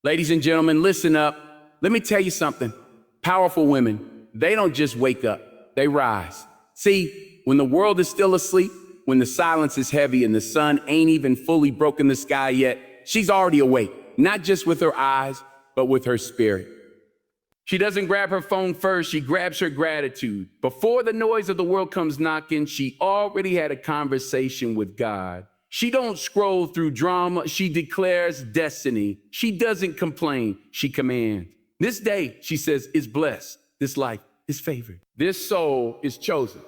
Ladies and gentlemen, listen up. Let me tell you something. Powerful women, they don't just wake up, they rise. See, when the world is still asleep, when the silence is heavy and the sun ain't even fully broken the sky yet, she's already awake, not just with her eyes, but with her spirit. She doesn't grab her phone first, she grabs her gratitude. Before the noise of the world comes knocking, she already had a conversation with God. She don't scroll through drama, she declares destiny. She doesn't complain, she commands. This day, she says, is blessed. This life is favored. This soul is chosen.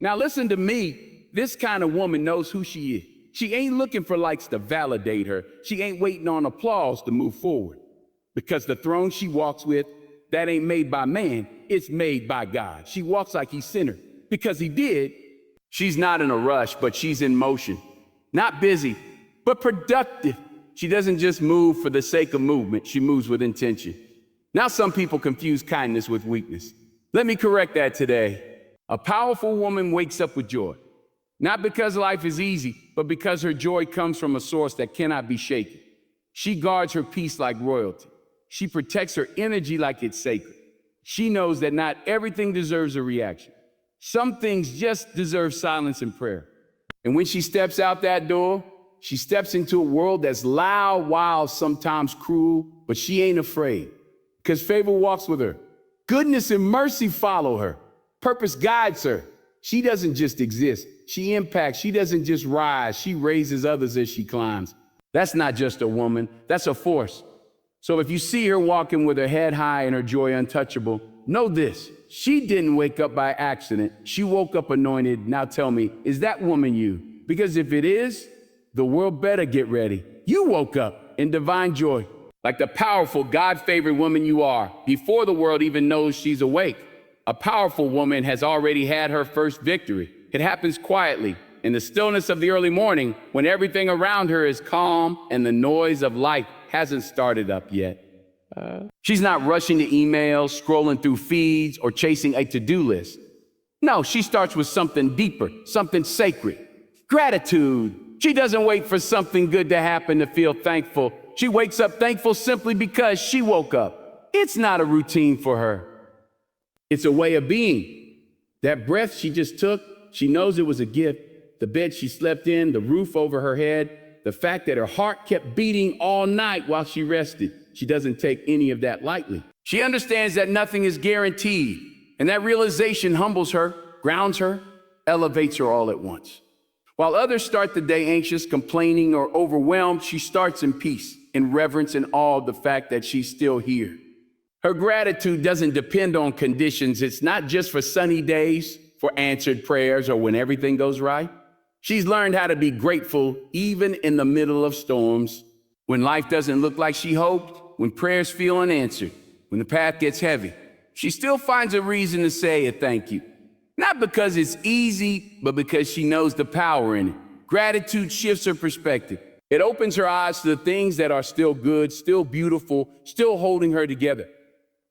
Now listen to me, this kind of woman knows who she is. She ain't looking for likes to validate her. She ain't waiting on applause to move forward. Because the throne she walks with, that ain't made by man, it's made by God. She walks like he sent her, because he did. She's not in a rush, but she's in motion. Not busy, but productive. She doesn't just move for the sake of movement, she moves with intention. Now some people confuse kindness with weakness. Let me correct that today. A powerful woman wakes up with joy. Not because life is easy, but because her joy comes from a source that cannot be shaken. She guards her peace like royalty. She protects her energy like it's sacred. She knows that not everything deserves a reaction. Some things just deserve silence and prayer. And when she steps out that door, she steps into a world that's loud, wild, sometimes cruel, but she ain't afraid, because favor walks with her. Goodness and mercy follow her. Purpose guides her. She doesn't just exist, she impacts. She doesn't just rise, she raises others as she climbs. That's not just a woman, that's a force. So if you see her walking with her head high and her joy untouchable, know this: she didn't wake up by accident. She woke up anointed. Now tell me, is that woman you? Because if it is, the world better get ready. You woke up in divine joy, like the powerful, God-favored woman you are, before the world even knows she's awake. A powerful woman has already had her first victory. It happens quietly, in the stillness of the early morning, when everything around her is calm and the noise of life hasn't started up yet. She's not rushing to emails, scrolling through feeds, or chasing a to-do list. No, she starts with something deeper, something sacred. Gratitude. She doesn't wait for something good to happen to feel thankful. She wakes up thankful simply because she woke up. It's not a routine for her. It's a way of being. That breath she just took, she knows it was a gift. The bed she slept in, the roof over her head, the fact that her heart kept beating all night while she rested. She doesn't take any of that lightly. She understands that nothing is guaranteed, and that realization humbles her, grounds her, elevates her all at once. While others start the day anxious, complaining, or overwhelmed, she starts in peace, in reverence and awe of the fact that she's still here. Her gratitude doesn't depend on conditions. It's not just for sunny days, for answered prayers, or when everything goes right. She's learned how to be grateful even in the middle of storms, when life doesn't look like she hoped, when prayers feel unanswered, when the path gets heavy. She still finds a reason to say a thank you. Not because it's easy, but because she knows the power in it. Gratitude shifts her perspective. It opens her eyes to the things that are still good, still beautiful, still holding her together.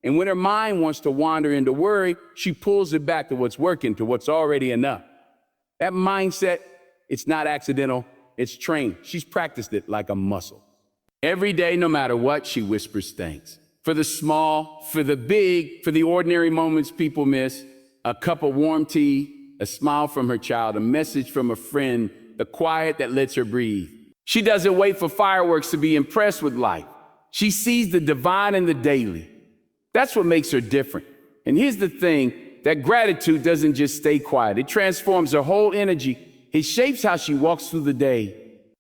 And when her mind wants to wander into worry, she pulls it back to what's working, to what's already enough. That mindset, it's not accidental, it's trained. She's practiced it like a muscle. Every day, no matter what, she whispers thanks. For the small, for the big, for the ordinary moments people miss. A cup of warm tea, a smile from her child, a message from a friend, the quiet that lets her breathe. She doesn't wait for fireworks to be impressed with life. She sees the divine in the daily. That's what makes her different. And here's the thing, that gratitude doesn't just stay quiet. It transforms her whole energy. It shapes how she walks through the day.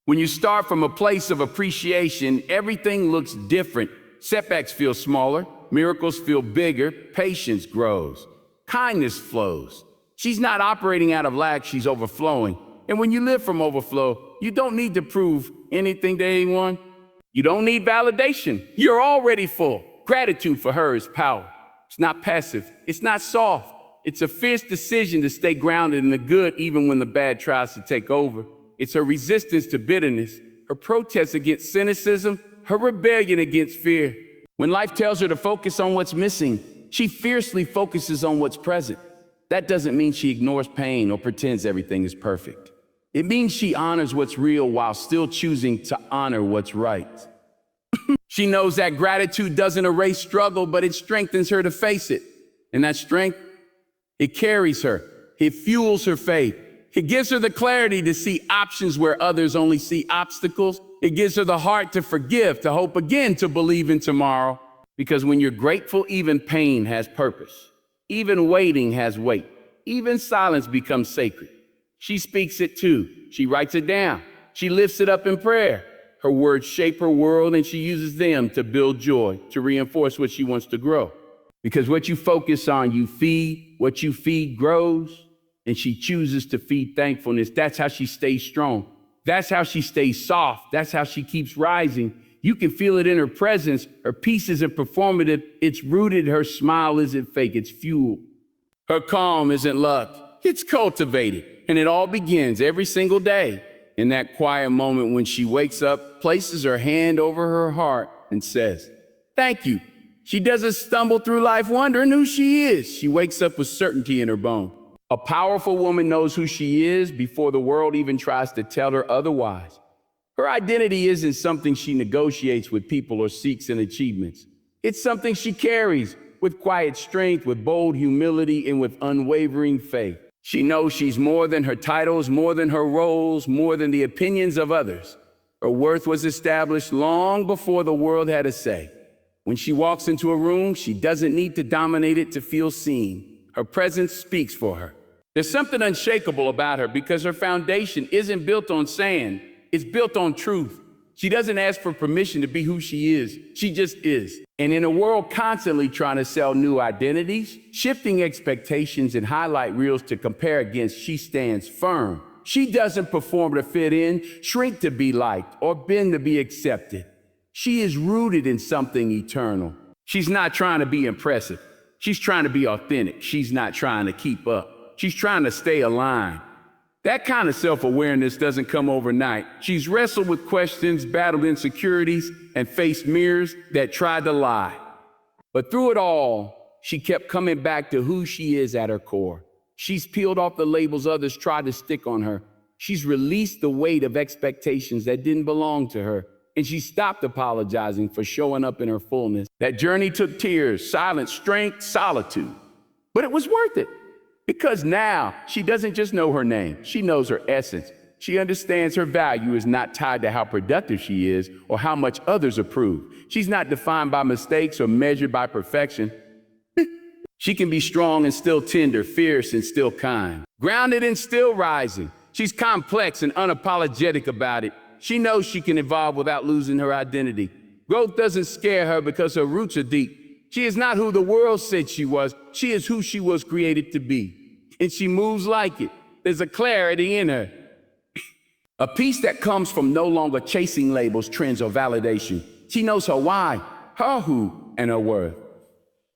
When you start from a place of appreciation, everything looks different. Setbacks feel smaller, miracles feel bigger, patience grows, kindness flows. She's not operating out of lack, she's overflowing. And when you live from overflow, you don't need to prove anything to anyone. You don't need validation. You're already full. Gratitude for her is power. It's not passive. It's not soft. It's a fierce decision to stay grounded in the good even when the bad tries to take over. It's her resistance to bitterness, her protest against cynicism, her rebellion against fear. When life tells her to focus on what's missing, she fiercely focuses on what's present. That doesn't mean she ignores pain or pretends everything is perfect. It means she honors what's real while still choosing to honor what's right. She knows that gratitude doesn't erase struggle, but it strengthens her to face it. And that strength, it carries her. It fuels her faith. It gives her the clarity to see options where others only see obstacles. It gives her the heart to forgive, to hope again, to believe in tomorrow. Because when you're grateful, even pain has purpose. Even waiting has weight. Even silence becomes sacred. She speaks it too. She writes it down. She lifts it up in prayer. Her words shape her world, and she uses them to build joy, to reinforce what she wants to grow. Because what you focus on, you feed. What you feed grows, and she chooses to feed thankfulness. That's how she stays strong. That's how she stays soft. That's how she keeps rising. You can feel it in her presence. Her peace isn't performative. It's rooted. Her smile isn't fake. It's fuel. Her calm isn't luck. It's cultivated. And it all begins every single day in that quiet moment when she wakes up, places her hand over her heart, and says, "Thank you." She doesn't stumble through life wondering who she is. She wakes up with certainty in her bones. A powerful woman knows who she is before the world even tries to tell her otherwise. Her identity isn't something she negotiates with people or seeks in achievements. It's something she carries with quiet strength, with bold humility, and with unwavering faith. She knows she's more than her titles, more than her roles, more than the opinions of others. Her worth was established long before the world had a say. When she walks into a room, she doesn't need to dominate it to feel seen. Her presence speaks for her. There's something unshakable about her because her foundation isn't built on sand. It's built on truth. She doesn't ask for permission to be who she is. She just is. And in a world constantly trying to sell new identities, shifting expectations, and highlight reels to compare against, she stands firm. She doesn't perform to fit in, shrink to be liked, or bend to be accepted. She is rooted in something eternal. She's not trying to be impressive. She's trying to be authentic. She's not trying to keep up. She's trying to stay aligned. That kind of self-awareness doesn't come overnight. She's wrestled with questions, battled insecurities, and faced mirrors that tried to lie. But through it all, she kept coming back to who she is at her core. She's peeled off the labels others tried to stick on her. She's released the weight of expectations that didn't belong to her. And she stopped apologizing for showing up in her fullness. That journey took tears, silence, strength, solitude. But it was worth it. Because now she doesn't just know her name, she knows her essence. She understands her value is not tied to how productive she is or how much others approve. She's not defined by mistakes or measured by perfection. She can be strong and still tender, fierce and still kind, grounded and still rising. She's complex and unapologetic about it. She knows she can evolve without losing her identity. Growth doesn't scare her because her roots are deep. She is not who the world said she was. She is who she was created to be. And she moves like it. There's a clarity in her. A peace that comes from no longer chasing labels, trends, or validation. She knows her why, her who, and her worth.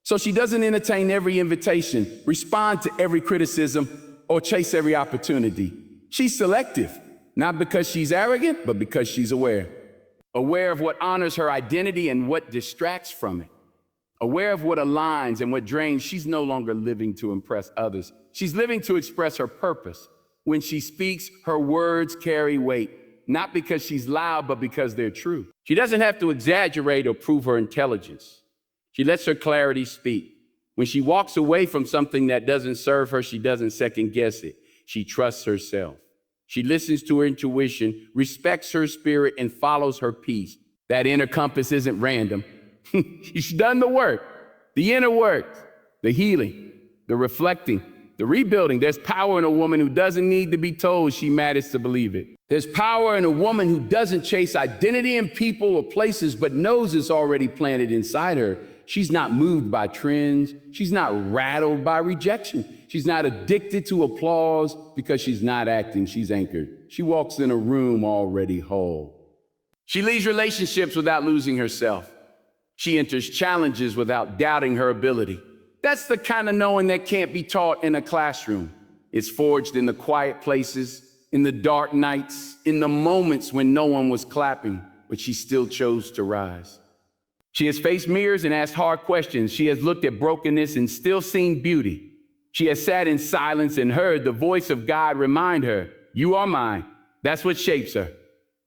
So she doesn't entertain every invitation, respond to every criticism, or chase every opportunity. She's selective, not because she's arrogant, but because she's aware. Aware of what honors her identity and what distracts from it. Aware of what aligns and what drains. She's no longer living to impress others. She's living to express her purpose. When she speaks, her words carry weight, not because she's loud, but because they're true. She doesn't have to exaggerate or prove her intelligence. She lets her clarity speak. When she walks away from something that doesn't serve her, she doesn't second guess it. She trusts herself. She listens to her intuition, respects her spirit, and follows her peace. That inner compass isn't random. She's done the work, the inner work, the healing, the reflecting, the rebuilding. There's power in a woman who doesn't need to be told she matters to believe it. There's power in a woman who doesn't chase identity in people or places, but knows it's already planted inside her. She's not moved by trends. She's not rattled by rejection. She's not addicted to applause because she's not acting. She's anchored. She walks in a room already whole. She leaves relationships without losing herself. She enters challenges without doubting her ability. That's the kind of knowing that can't be taught in a classroom. It's forged in the quiet places, in the dark nights, in the moments when no one was clapping, but she still chose to rise. She has faced mirrors and asked hard questions. She has looked at brokenness and still seen beauty. She has sat in silence and heard the voice of God remind her, "You are mine." That's what shapes her.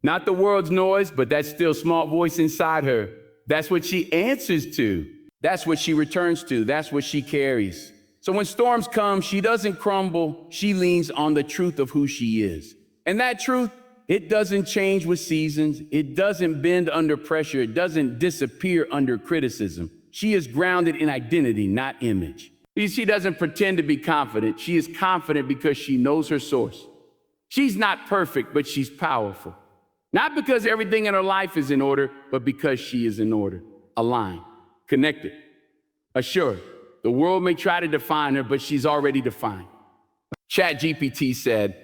Not the world's noise, but that still small voice inside her. That's what she answers to. That's what she returns to. That's what she carries. So when storms come, she doesn't crumble. She leans on the truth of who she is. And that truth, it doesn't change with seasons. It doesn't bend under pressure. It doesn't disappear under criticism. She is grounded in identity, not image. She doesn't pretend to be confident. She is confident because she knows her source. She's not perfect, but she's powerful. Not because everything in her life is in order, but because she is in order, aligned, connected, assured. The world may try to define her, but she's already defined. ChatGPT said,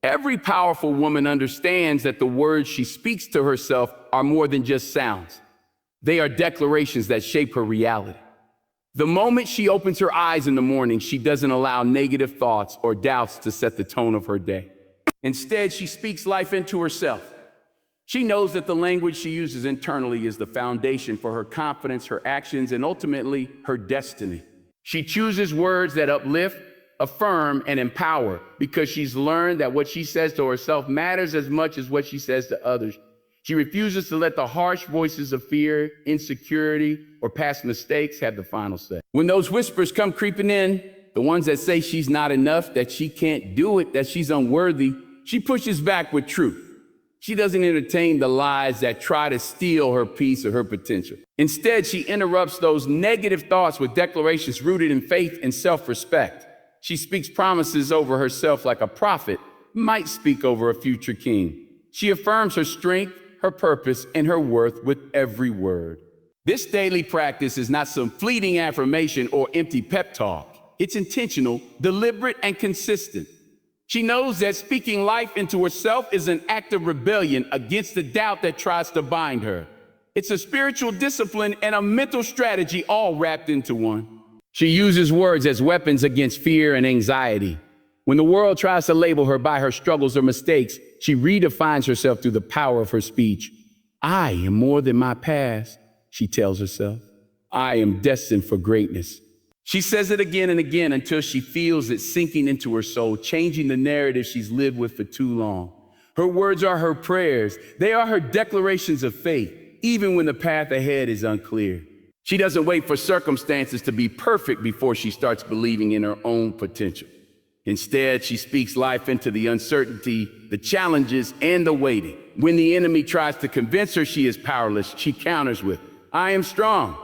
every powerful woman understands that the words she speaks to herself are more than just sounds. They are declarations that shape her reality. The moment she opens her eyes in the morning, she doesn't allow negative thoughts or doubts to set the tone of her day. Instead, she speaks life into herself. She knows that the language she uses internally is the foundation for her confidence, her actions, and ultimately her destiny. She chooses words that uplift, affirm, and empower because she's learned that what she says to herself matters as much as what she says to others. She refuses to let the harsh voices of fear, insecurity, or past mistakes have the final say. When those whispers come creeping in, the ones that say she's not enough, that she can't do it, that she's unworthy, she pushes back with truth. She doesn't entertain the lies that try to steal her peace or her potential. Instead, she interrupts those negative thoughts with declarations rooted in faith and self-respect. She speaks promises over herself like a prophet might speak over a future king. She affirms her strength, her purpose, and her worth with every word. This daily practice is not some fleeting affirmation or empty pep talk. It's intentional, deliberate, and consistent. She knows that speaking life into herself is an act of rebellion against the doubt that tries to bind her. It's a spiritual discipline and a mental strategy all wrapped into one. She uses words as weapons against fear and anxiety. When the world tries to label her by her struggles or mistakes, she redefines herself through the power of her speech. I am more than my past, she tells herself. I am destined for greatness. She says it again and again until she feels it sinking into her soul, changing the narrative she's lived with for too long. Her words are her prayers. They are her declarations of faith, even when the path ahead is unclear. She doesn't wait for circumstances to be perfect before she starts believing in her own potential. Instead, she speaks life into the uncertainty, the challenges, and the waiting. When the enemy tries to convince her she is powerless, she counters with, I am strong,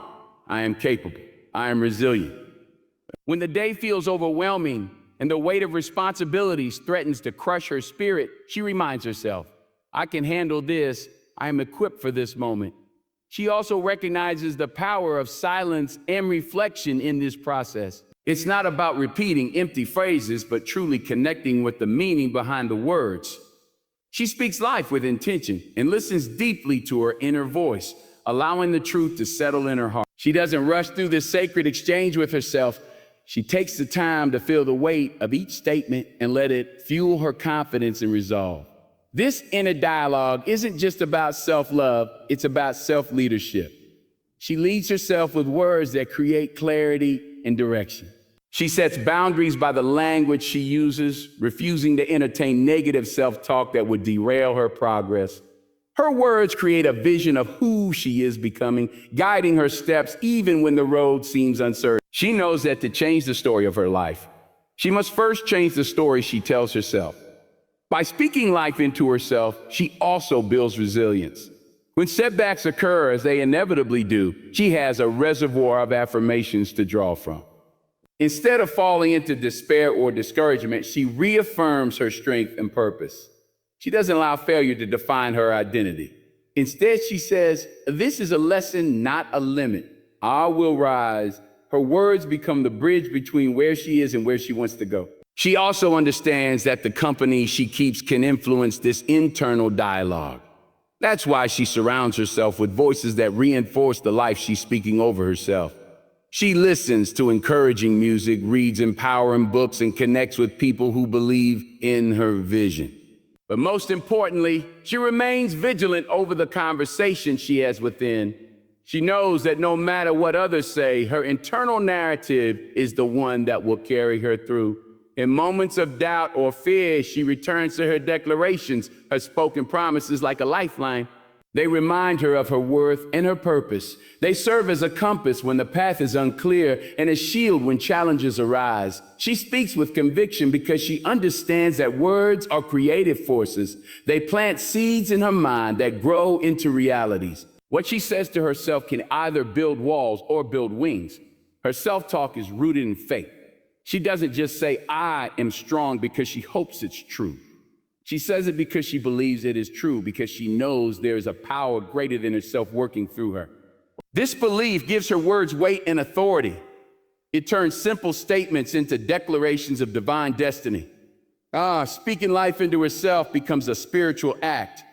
I am capable, I am resilient. When the day feels overwhelming and the weight of responsibilities threatens to crush her spirit, she reminds herself, I can handle this, I am equipped for this moment. She also recognizes the power of silence and reflection in this process. It's not about repeating empty phrases, but truly connecting with the meaning behind the words. She speaks life with intention and listens deeply to her inner voice, allowing the truth to settle in her heart. She doesn't rush through this sacred exchange with herself. She takes the time to feel the weight of each statement and let it fuel her confidence and resolve. This inner dialogue isn't just about self-love, it's about self-leadership. She leads herself with words that create clarity and direction. She sets boundaries by the language she uses, refusing to entertain negative self-talk that would derail her progress. Her words create a vision of who she is becoming, guiding her steps even when the road seems uncertain. She knows that to change the story of her life, she must first change the story she tells herself. By speaking life into herself, she also builds resilience. When setbacks occur, as they inevitably do, she has a reservoir of affirmations to draw from. Instead of falling into despair or discouragement, she reaffirms her strength and purpose. She doesn't allow failure to define her identity. Instead, she says, this is a lesson, not a limit. I will rise. Her words become the bridge between where she is and where she wants to go. She also understands that the company she keeps can influence this internal dialogue. That's why she surrounds herself with voices that reinforce the life she's speaking over herself. She listens to encouraging music, reads empowering books, and connects with people who believe in her vision. But most importantly, she remains vigilant over the conversation she has within. She knows that no matter what others say, her internal narrative is the one that will carry her through. In moments of doubt or fear, she returns to her declarations, her spoken promises like a lifeline. They remind her of her worth and her purpose. They serve as a compass when the path is unclear and a shield when challenges arise. She speaks with conviction because she understands that words are creative forces. They plant seeds in her mind that grow into realities. What she says to herself can either build walls or build wings. Her self-talk is rooted in faith. She doesn't just say, "I am strong," because she hopes it's true. She says it because she believes it is true, because she knows there is a power greater than herself working through her. This belief gives her words weight and authority. It turns simple statements into declarations of divine destiny. Speaking life into herself becomes a spiritual act,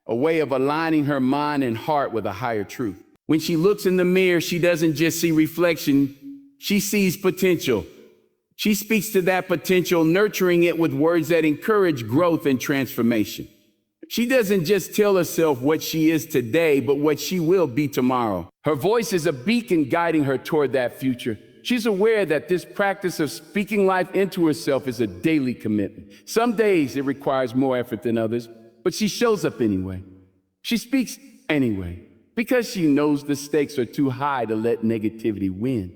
a way of aligning her mind and heart with a higher truth. When she looks in the mirror, she doesn't just see reflection, she sees potential. She speaks to that potential, nurturing it with words that encourage growth and transformation. She doesn't just tell herself what she is today, but what she will be tomorrow. Her voice is a beacon guiding her toward that future. She's aware that this practice of speaking life into herself is a daily commitment. Some days it requires more effort than others, but she shows up anyway. She speaks anyway, because she knows the stakes are too high to let negativity win.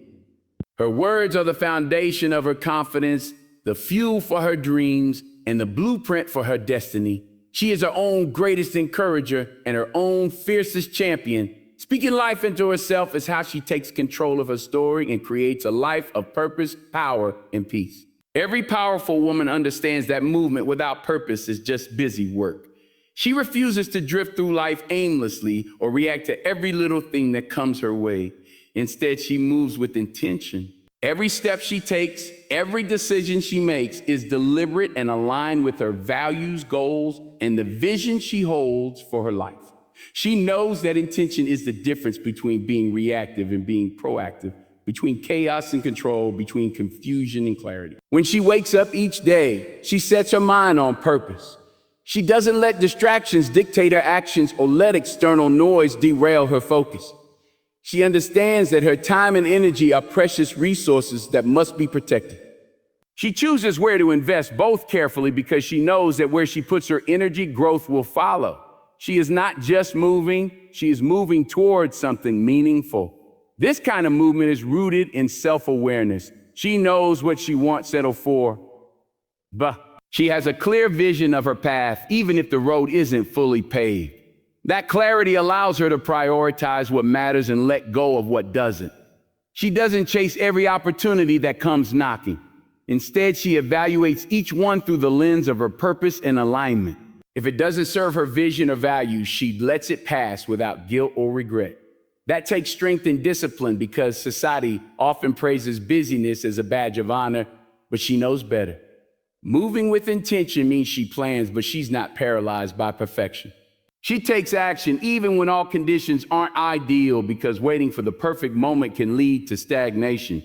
Her words are the foundation of her confidence, the fuel for her dreams, and the blueprint for her destiny. She is her own greatest encourager and her own fiercest champion. Speaking life into herself is how she takes control of her story and creates a life of purpose, power, and peace. Every powerful woman understands that movement without purpose is just busy work. She refuses to drift through life aimlessly or react to every little thing that comes her way. Instead, she moves with intention. Every step she takes, every decision she makes is deliberate and aligned with her values, goals, and the vision she holds for her life. She knows that intention is the difference between being reactive and being proactive, between chaos and control, between confusion and clarity. When she wakes up each day, she sets her mind on purpose. She doesn't let distractions dictate her actions or let external noise derail her focus. She understands that her time and energy are precious resources that must be protected. She chooses where to invest both carefully because she knows that where she puts her energy, growth will follow. She is not just moving, she is moving towards something meaningful. This kind of movement is rooted in self-awareness. She knows what she won't settle for, but she has a clear vision of her path, even if the road isn't fully paved. That clarity allows her to prioritize what matters and let go of what doesn't. She doesn't chase every opportunity that comes knocking. Instead, she evaluates each one through the lens of her purpose and alignment. If it doesn't serve her vision or values, she lets it pass without guilt or regret. That takes strength and discipline because society often praises busyness as a badge of honor, but she knows better. Moving with intention means she plans, but she's not paralyzed by perfection. She takes action even when all conditions aren't ideal because waiting for the perfect moment can lead to stagnation.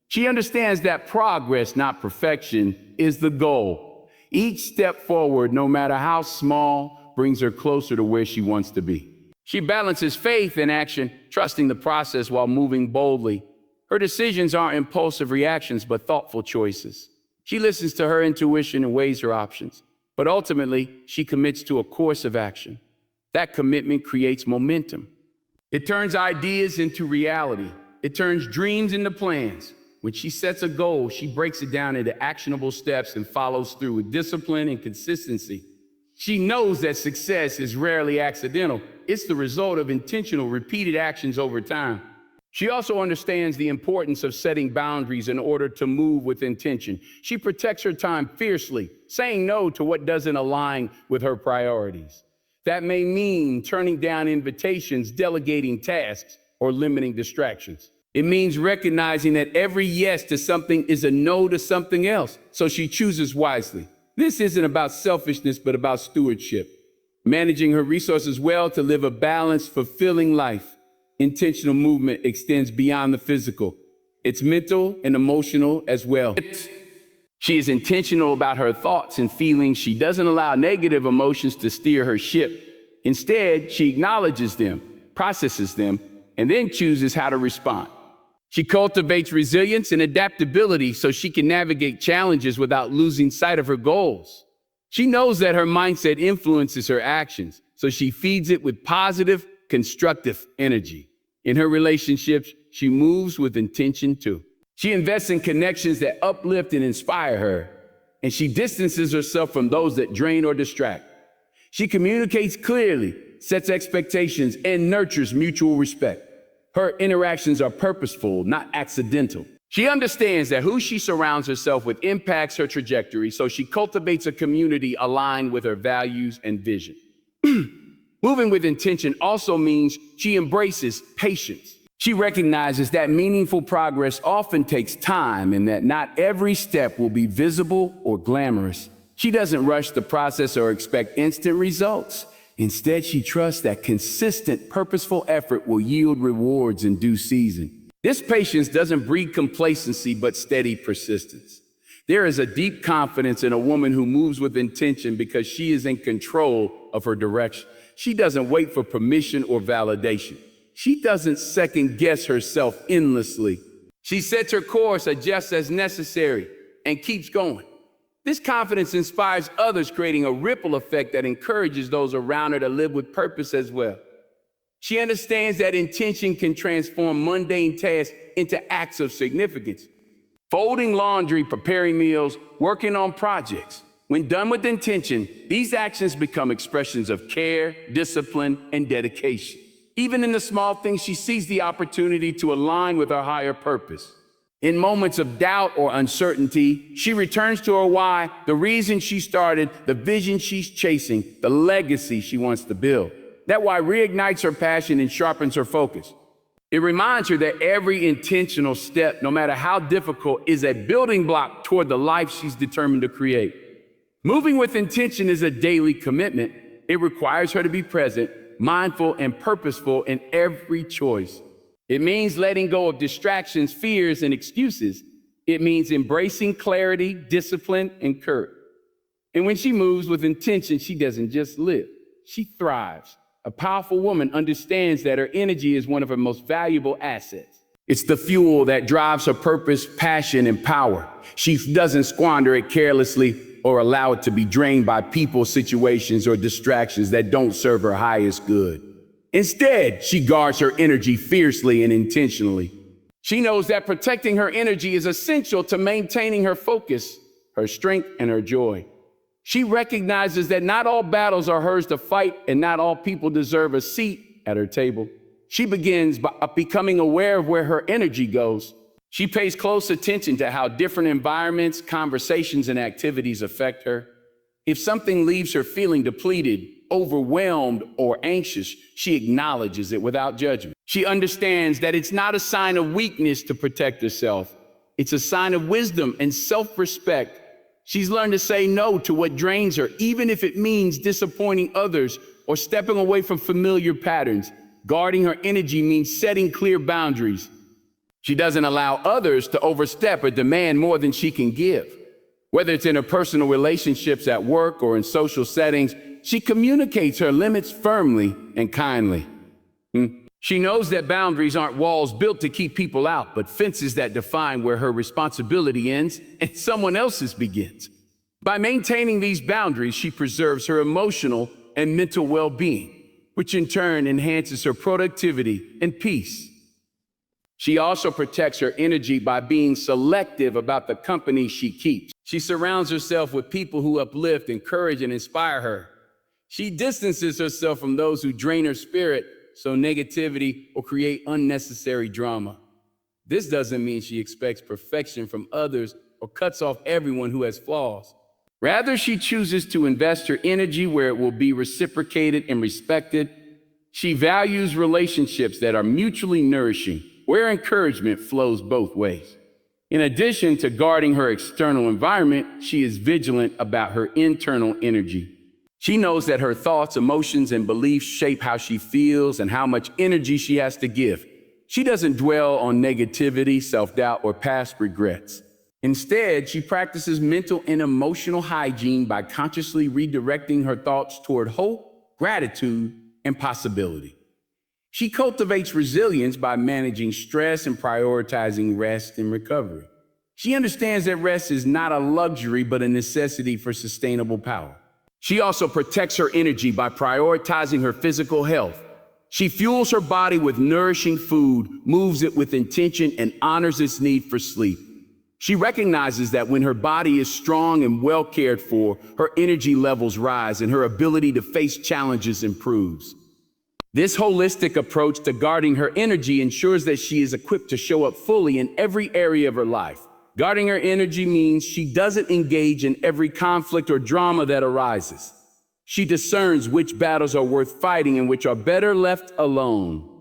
She understands that progress, not perfection, is the goal. Each step forward, no matter how small, brings her closer to where she wants to be. She balances faith and action, trusting the process while moving boldly. Her decisions aren't impulsive reactions, but thoughtful choices. She listens to her intuition and weighs her options, but ultimately, she commits to a course of action. That commitment creates momentum. It turns ideas into reality. It turns dreams into plans. When she sets a goal, she breaks it down into actionable steps and follows through with discipline and consistency. She knows that success is rarely accidental. It's the result of intentional, repeated actions over time. She also understands the importance of setting boundaries in order to move with intention. She protects her time fiercely, saying no to what doesn't align with her priorities. That may mean turning down invitations, delegating tasks, or limiting distractions. It means recognizing that every yes to something is a no to something else, so she chooses wisely. This isn't about selfishness, but about stewardship. Managing her resources well to live a balanced, fulfilling life. Intentional movement extends beyond the physical. It's mental and emotional as well. She is intentional about her thoughts and feelings. She doesn't allow negative emotions to steer her ship. Instead, she acknowledges them, processes them, and then chooses how to respond. She cultivates resilience and adaptability so she can navigate challenges without losing sight of her goals. She knows that her mindset influences her actions, so she feeds it with positive, constructive energy. In her relationships, she moves with intention too. She invests in connections that uplift and inspire her, and she distances herself from those that drain or distract. She communicates clearly, sets expectations, and nurtures mutual respect. Her interactions are purposeful, not accidental. She understands that who she surrounds herself with impacts her trajectory, so she cultivates a community aligned with her values and vision. Moving with intention also means she embraces patience. She recognizes that meaningful progress often takes time and that not every step will be visible or glamorous. She doesn't rush the process or expect instant results. Instead, she trusts that consistent, purposeful effort will yield rewards in due season. This patience doesn't breed complacency, but steady persistence. There is a deep confidence in a woman who moves with intention because she is in control of her direction. She doesn't wait for permission or validation. She doesn't second guess herself endlessly. She sets her course, adjusts as necessary, and keeps going. This confidence inspires others, creating a ripple effect that encourages those around her to live with purpose as well. She understands that intention can transform mundane tasks into acts of significance. Folding laundry, preparing meals, working on projects. When done with intention, these actions become expressions of care, discipline, and dedication. Even in the small things, she sees the opportunity to align with her higher purpose. In moments of doubt or uncertainty, she returns to her why, the reason she started, the vision she's chasing, the legacy she wants to build. That why reignites her passion and sharpens her focus. It reminds her that every intentional step, no matter how difficult, is a building block toward the life she's determined to create. Moving with intention is a daily commitment. It requires her to be present, mindful, and purposeful in every choice. It means letting go of distractions, fears, and excuses. It means embracing clarity, discipline, and courage. And when she moves with intention, she doesn't just live, she thrives. A powerful woman understands that her energy is one of her most valuable assets. It's the fuel that drives her purpose, passion, and power. She doesn't squander it carelessly or allow it to be drained by people, situations, or distractions that don't serve her highest good. Instead, she guards her energy fiercely and intentionally. She knows that protecting her energy is essential to maintaining her focus, her strength, and her joy. She recognizes that not all battles are hers to fight and not all people deserve a seat at her table. She begins by becoming aware of where her energy goes. She pays close attention to how different environments, conversations, and activities affect her. If something leaves her feeling depleted, overwhelmed, or anxious, she acknowledges it without judgment. She understands that it's not a sign of weakness to protect herself. It's a sign of wisdom and self-respect. She's learned to say no to what drains her, even if it means disappointing others or stepping away from familiar patterns. Guarding her energy means setting clear boundaries. She doesn't allow others to overstep or demand more than she can give. Whether it's in her personal relationships, at work, or in social settings, she communicates her limits firmly and kindly. She knows that boundaries aren't walls built to keep people out, but fences that define where her responsibility ends and someone else's begins. By maintaining these boundaries, she preserves her emotional and mental well-being, which in turn enhances her productivity and peace. She also protects her energy by being selective about the company she keeps. She surrounds herself with people who uplift, encourage, and inspire her. She distances herself from those who drain her spirit, so negativity will create unnecessary drama. This doesn't mean she expects perfection from others or cuts off everyone who has flaws. Rather, she chooses to invest her energy where it will be reciprocated and respected. She values relationships that are mutually nourishing, where encouragement flows both ways. In addition to guarding her external environment, she is vigilant about her internal energy. She knows that her thoughts, emotions, and beliefs shape how she feels and how much energy she has to give. She doesn't dwell on negativity, self-doubt, or past regrets. Instead, she practices mental and emotional hygiene by consciously redirecting her thoughts toward hope, gratitude, and possibility. She cultivates resilience by managing stress and prioritizing rest and recovery. She understands that rest is not a luxury, but a necessity for sustainable power. She also protects her energy by prioritizing her physical health. She fuels her body with nourishing food, moves it with intention, and honors its need for sleep. She recognizes that when her body is strong and well cared for, her energy levels rise and her ability to face challenges improves. This holistic approach to guarding her energy ensures that she is equipped to show up fully in every area of her life. Guarding her energy means she doesn't engage in every conflict or drama that arises. She discerns which battles are worth fighting and which are better left alone.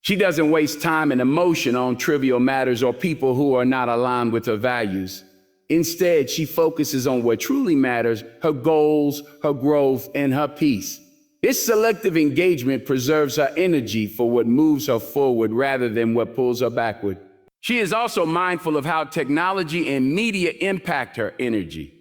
She doesn't waste time and emotion on trivial matters or people who are not aligned with her values. Instead, she focuses on what truly matters: her goals, her growth, and her peace. This selective engagement preserves her energy for what moves her forward rather than what pulls her backward. She is also mindful of how technology and media impact her energy.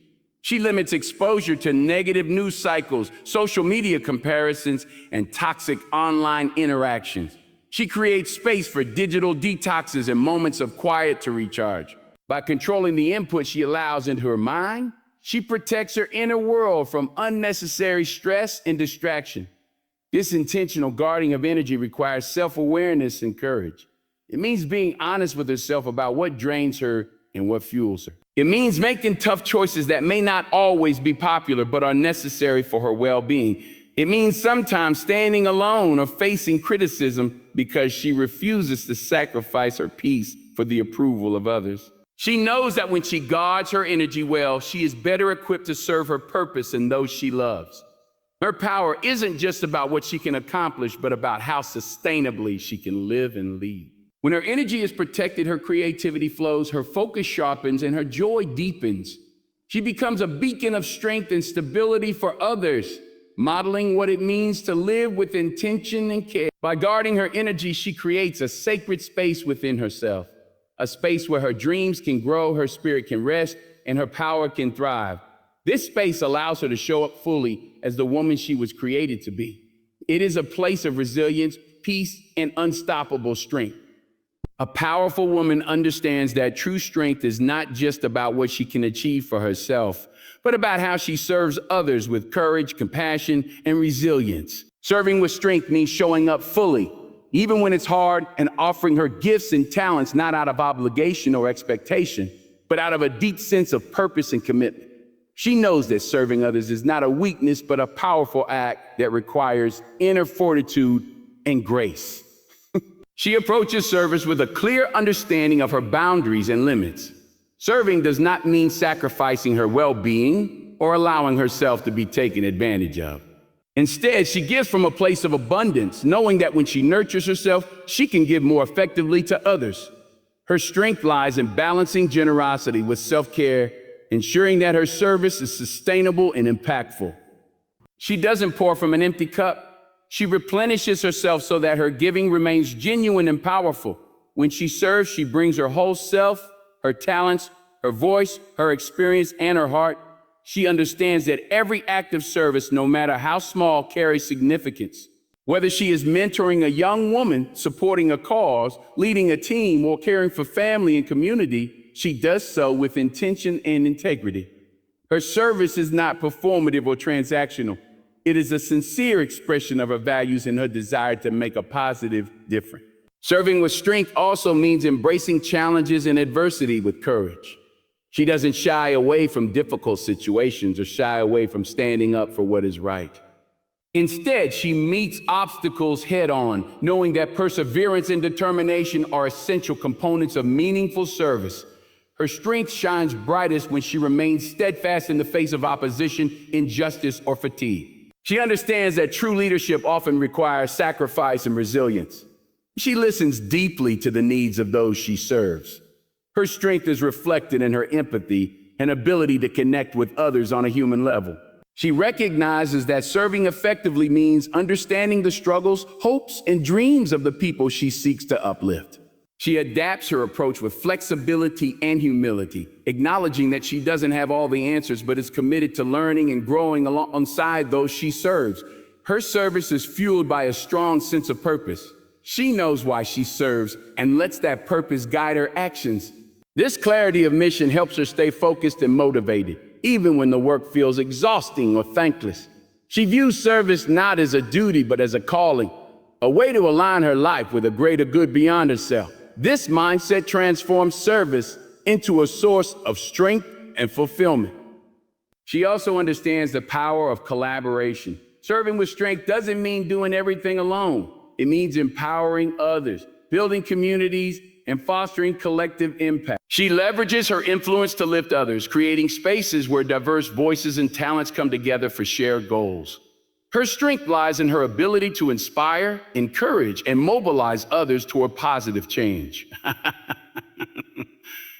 She limits exposure to negative news cycles, social media comparisons, and toxic online interactions. She creates space for digital detoxes and moments of quiet to recharge. By controlling the input she allows into her mind, she protects her inner world from unnecessary stress and distraction. This intentional guarding of energy requires self-awareness and courage. It means being honest with herself about what drains her and what fuels her. It means making tough choices that may not always be popular but are necessary for her well-being. It means sometimes standing alone or facing criticism because she refuses to sacrifice her peace for the approval of others. She knows that when she guards her energy well, she is better equipped to serve her purpose and those she loves. Her power isn't just about what she can accomplish, but about how sustainably she can live and lead. When her energy is protected, her creativity flows, her focus sharpens, and her joy deepens. She becomes a beacon of strength and stability for others, modeling what it means to live with intention and care. By guarding her energy, she creates a sacred space within herself, a space where her dreams can grow, her spirit can rest, and her power can thrive. This space allows her to show up fully as the woman she was created to be. It is a place of resilience, peace, and unstoppable strength. A powerful woman understands that true strength is not just about what she can achieve for herself, but about how she serves others with courage, compassion, and resilience. Serving with strength means showing up fully, even when it's hard, and offering her gifts and talents not out of obligation or expectation, but out of a deep sense of purpose and commitment. She knows that serving others is not a weakness, but a powerful act that requires inner fortitude and grace. She approaches service with a clear understanding of her boundaries and limits. Serving does not mean sacrificing her well-being or allowing herself to be taken advantage of. Instead, she gives from a place of abundance, knowing that when she nurtures herself, she can give more effectively to others. Her strength lies in balancing generosity with self-care, ensuring that her service is sustainable and impactful. She doesn't pour from an empty cup. She replenishes herself so that her giving remains genuine and powerful. When she serves, she brings her whole self, her talents, her voice, her experience, and her heart. She understands that every act of service, no matter how small, carries significance. Whether she is mentoring a young woman, supporting a cause, leading a team, or caring for family and community, she does so with intention and integrity. Her service is not performative or transactional. It is a sincere expression of her values and her desire to make a positive difference. Serving with strength also means embracing challenges and adversity with courage. She doesn't shy away from difficult situations or shy away from standing up for what is right. Instead, she meets obstacles head-on, knowing that perseverance and determination are essential components of meaningful service. Her strength shines brightest when she remains steadfast in the face of opposition, injustice, or fatigue. She understands that true leadership often requires sacrifice and resilience. She listens deeply to the needs of those she serves. Her strength is reflected in her empathy and ability to connect with others on a human level. She recognizes that serving effectively means understanding the struggles, hopes, and dreams of the people she seeks to uplift. She adapts her approach with flexibility and humility, acknowledging that she doesn't have all the answers, but is committed to learning and growing alongside those she serves. Her service is fueled by a strong sense of purpose. She knows why she serves and lets that purpose guide her actions. This clarity of mission helps her stay focused and motivated, even when the work feels exhausting or thankless. She views service not as a duty, but as a calling, a way to align her life with a greater good beyond herself. This mindset transforms service into a source of strength and fulfillment. She also understands the power of collaboration. Serving with strength doesn't mean doing everything alone. It means empowering others, building communities, and fostering collective impact. She leverages her influence to lift others, creating spaces where diverse voices and talents come together for shared goals. Her strength lies in her ability to inspire, encourage, and mobilize others toward positive change.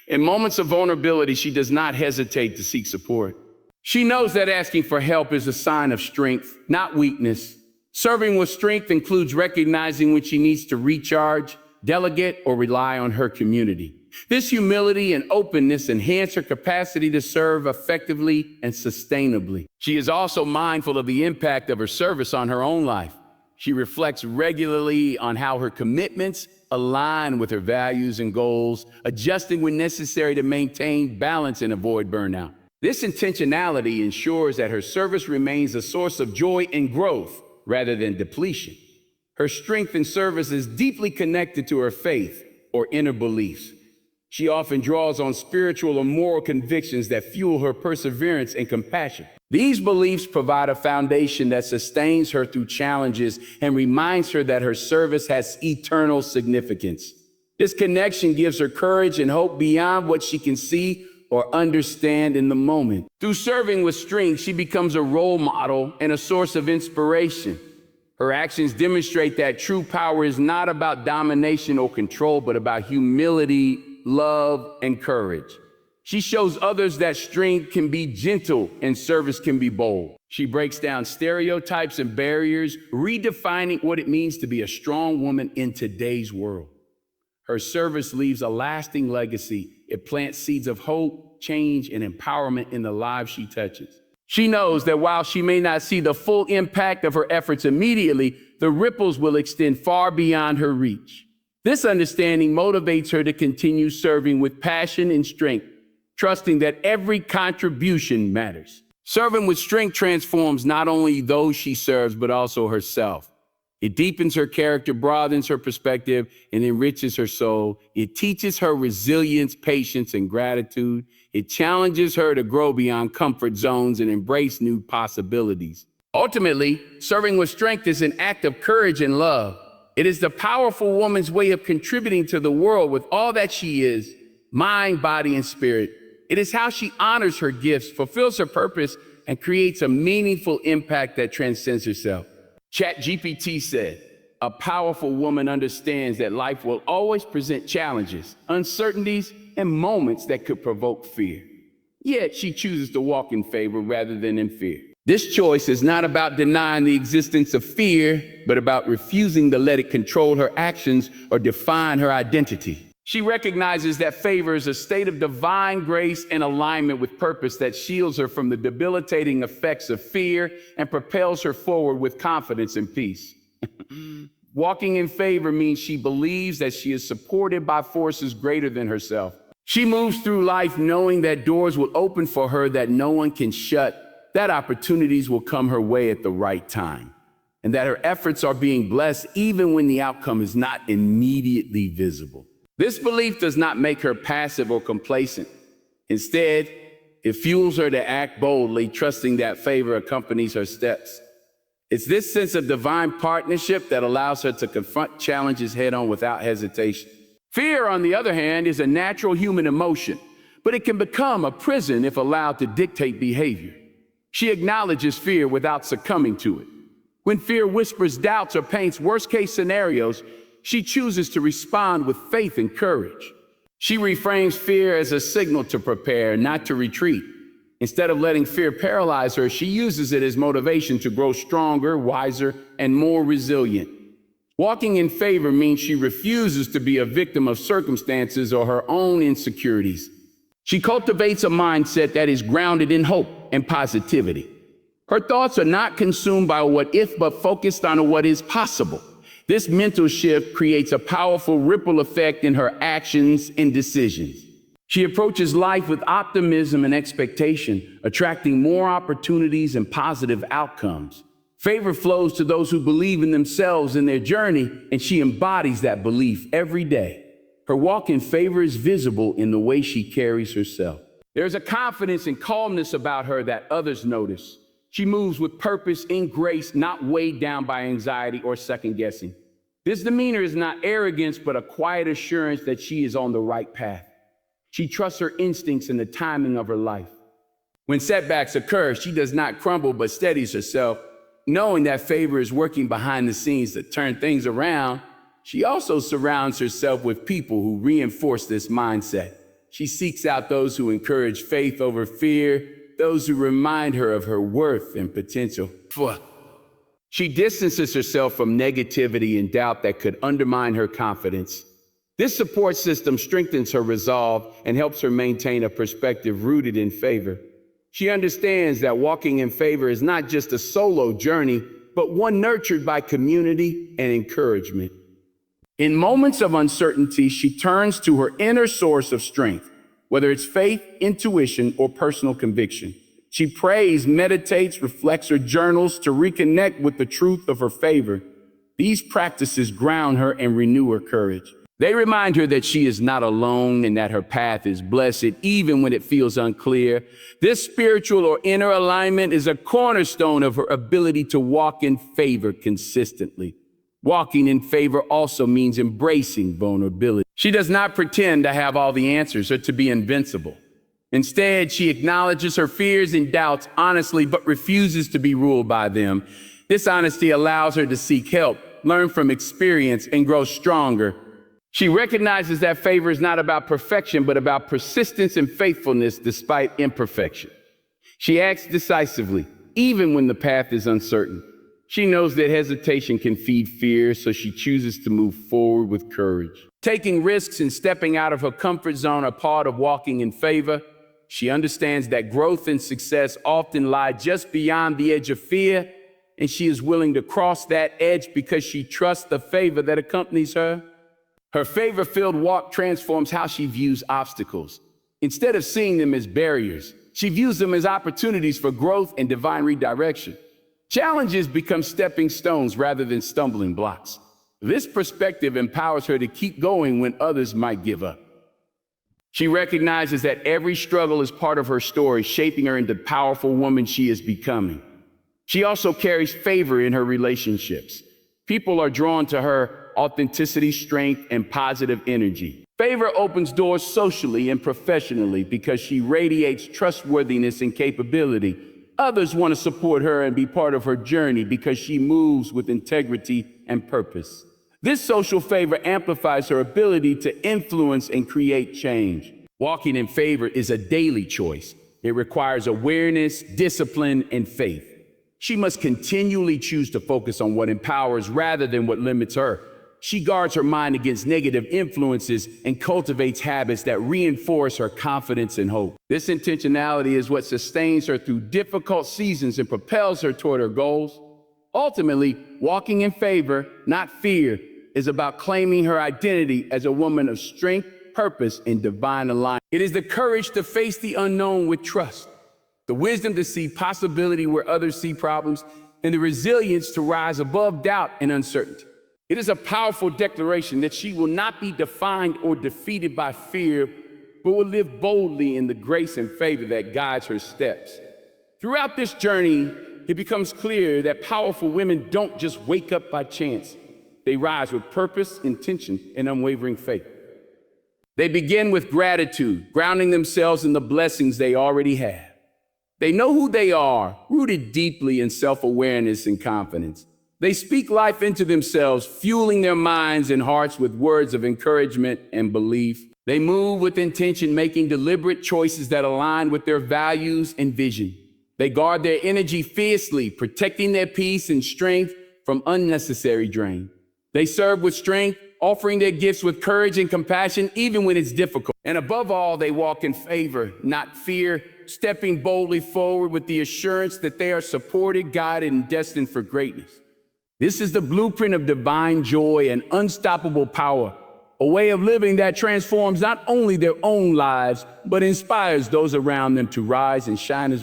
In moments of vulnerability, she does not hesitate to seek support. She knows that asking for help is a sign of strength, not weakness. Serving with strength includes recognizing when she needs to recharge, delegate, or rely on her community. This humility and openness enhance her capacity to serve effectively and sustainably. She is also mindful of the impact of her service on her own life. She reflects regularly on how her commitments align with her values and goals, adjusting when necessary to maintain balance and avoid burnout. This intentionality ensures that her service remains a source of joy and growth rather than depletion. Her strength in service is deeply connected to her faith or inner beliefs. She often draws on spiritual or moral convictions that fuel her perseverance and compassion. These beliefs provide a foundation that sustains her through challenges and reminds her that her service has eternal significance. This connection gives her courage and hope beyond what she can see or understand in the moment. Through serving with strength, she becomes a role model and a source of inspiration. Her actions demonstrate that true power is not about domination or control, but about humility, love, and courage. She shows others that strength can be gentle and service can be bold. She breaks down stereotypes and barriers, redefining what it means to be a strong woman in today's world. Her service leaves a lasting legacy. It plants seeds of hope, change, and empowerment in the lives she touches. She knows that while she may not see the full impact of her efforts immediately, the ripples will extend far beyond her reach. This understanding motivates her to continue serving with passion and strength, trusting that every contribution matters. Serving with strength transforms not only those she serves, but also herself. It deepens her character, broadens her perspective, and enriches her soul. It teaches her resilience, patience, and gratitude. It challenges her to grow beyond comfort zones and embrace new possibilities. Ultimately, serving with strength is an act of courage and love. It is the powerful woman's way of contributing to the world with all that she is, mind, body, and spirit. It is how she honors her gifts, fulfills her purpose, and creates a meaningful impact that transcends herself. ChatGPT said, "A powerful woman understands that life will always present challenges, uncertainties, and moments that could provoke fear. Yet she chooses to walk in favor rather than in fear." This choice is not about denying the existence of fear, but about refusing to let it control her actions or define her identity. She recognizes that favor is a state of divine grace and alignment with purpose that shields her from the debilitating effects of fear and propels her forward with confidence and peace. Walking in favor means she believes that she is supported by forces greater than herself. She moves through life knowing that doors will open for her that no one can shut, that opportunities will come her way at the right time, and that her efforts are being blessed even when the outcome is not immediately visible. This belief does not make her passive or complacent. Instead, it fuels her to act boldly, trusting that favor accompanies her steps. It's this sense of divine partnership that allows her to confront challenges head-on without hesitation. Fear, on the other hand, is a natural human emotion, but it can become a prison if allowed to dictate behavior. She acknowledges fear without succumbing to it. When fear whispers doubts or paints worst-case scenarios, she chooses to respond with faith and courage. She reframes fear as a signal to prepare, not to retreat. Instead of letting fear paralyze her, she uses it as motivation to grow stronger, wiser, and more resilient. Walking in favor means she refuses to be a victim of circumstances or her own insecurities. She cultivates a mindset that is grounded in hope and positivity. Her thoughts are not consumed by what if, but focused on what is possible. This mental shift creates a powerful ripple effect in her actions and decisions. She approaches life with optimism and expectation, attracting more opportunities and positive outcomes. Favor flows to those who believe in themselves and their journey, and she embodies that belief every day. Her walk in favor is visible in the way she carries herself. There's a confidence and calmness about her that others notice. She moves with purpose and grace, not weighed down by anxiety or second guessing. This demeanor is not arrogance, but a quiet assurance that she is on the right path. She trusts her instincts and the timing of her life. When setbacks occur, she does not crumble, but steadies herself, knowing that favor is working behind the scenes to turn things around. She also surrounds herself with people who reinforce this mindset. She seeks out those who encourage faith over fear, those who remind her of her worth and potential. She distances herself from negativity and doubt that could undermine her confidence. This support system strengthens her resolve and helps her maintain a perspective rooted in favor. She understands that walking in favor is not just a solo journey, but one nurtured by community and encouragement. In moments of uncertainty, she turns to her inner source of strength, whether it's faith, intuition, or personal conviction. She prays, meditates, reflects, or journals to reconnect with the truth of her favor. These practices ground her and renew her courage. They remind her that she is not alone and that her path is blessed, even when it feels unclear. This spiritual or inner alignment is a cornerstone of her ability to walk in favor consistently. Walking in favor also means embracing vulnerability. She does not pretend to have all the answers or to be invincible. Instead, she acknowledges her fears and doubts honestly, but refuses to be ruled by them. This honesty allows her to seek help, learn from experience, and grow stronger. She recognizes that favor is not about perfection, but about persistence and faithfulness despite imperfection. She acts decisively, even when the path is uncertain. She knows that hesitation can feed fear, so she chooses to move forward with courage. Taking risks and stepping out of her comfort zone are part of walking in favor. She understands that growth and success often lie just beyond the edge of fear, and she is willing to cross that edge because she trusts the favor that accompanies her. Her favor-filled walk transforms how she views obstacles. Instead of seeing them as barriers, she views them as opportunities for growth and divine redirection. Challenges become stepping stones rather than stumbling blocks. This perspective empowers her to keep going when others might give up. She recognizes that every struggle is part of her story, shaping her into the powerful woman she is becoming. She also carries favor in her relationships. People are drawn to her authenticity, strength, and positive energy. Favor opens doors socially and professionally because she radiates trustworthiness and capability. Others want to support her and be part of her journey because she moves with integrity and purpose. This social favor amplifies her ability to influence and create change. Walking in favor is a daily choice. It requires awareness, discipline, and faith. She must continually choose to focus on what empowers rather than what limits her. She guards her mind against negative influences and cultivates habits that reinforce her confidence and hope. This intentionality is what sustains her through difficult seasons and propels her toward her goals. Ultimately, walking in favor, not fear, is about claiming her identity as a woman of strength, purpose, and divine alignment. It is the courage to face the unknown with trust, the wisdom to see possibility where others see problems, and the resilience to rise above doubt and uncertainty. It is a powerful declaration that she will not be defined or defeated by fear, but will live boldly in the grace and favor that guides her steps. Throughout this journey, it becomes clear that powerful women don't just wake up by chance. They rise with purpose, intention, and unwavering faith. They begin with gratitude, grounding themselves in the blessings they already have. They know who they are, rooted deeply in self-awareness and confidence. They speak life into themselves, fueling their minds and hearts with words of encouragement and belief. They move with intention, making deliberate choices that align with their values and vision. They guard their energy fiercely, protecting their peace and strength from unnecessary drain. They serve with strength, offering their gifts with courage and compassion, even when it's difficult. And above all, they walk in favor, not fear, stepping boldly forward with the assurance that they are supported, guided, and destined for greatness. This is the blueprint of divine joy and unstoppable power, a way of living that transforms not only their own lives, but inspires those around them to rise and shine as